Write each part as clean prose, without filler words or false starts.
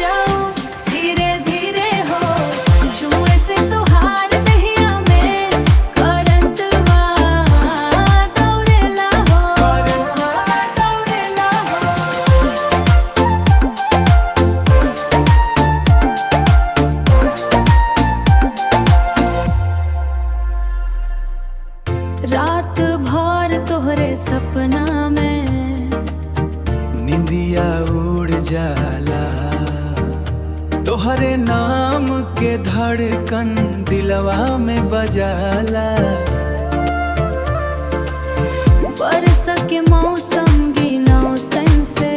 राजाओ धीरे धीरे हो छुए से तोहार दहिया में करंतवा दौड़ेला हो रात भर तोहरे सपना में निंदिया उड़ जाला, तोहरे नाम के धड़कन दिलवा में बजाला। बरस के मौसम गिनौसन से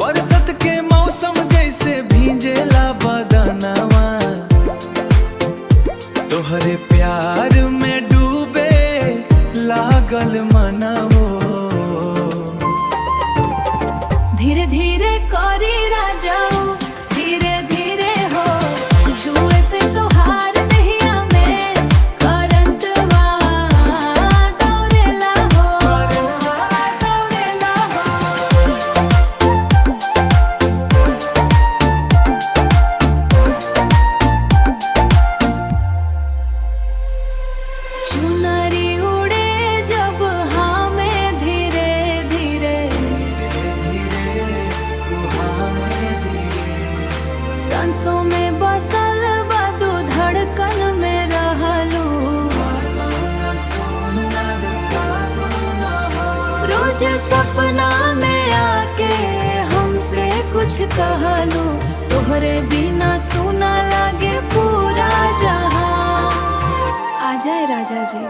बरसत के मौसम जैसे भींजेला बदनवा, तोहरे प्यार में डूबे लागल मनवो। धीरे धीरे करी राजाओ धीरे धीरे हो छुए से तोहार दहिया में करंतवा दौड़ेला हो चुनरी उड़े जब हमें धीरे धीरे सांसों में बसल बदू धड़कन में रहलू। रोज सपना में आके हमसे कुछ कहलू, तोहरे बिना सुना लगे पूरा जहां। आ जाए राजा जी।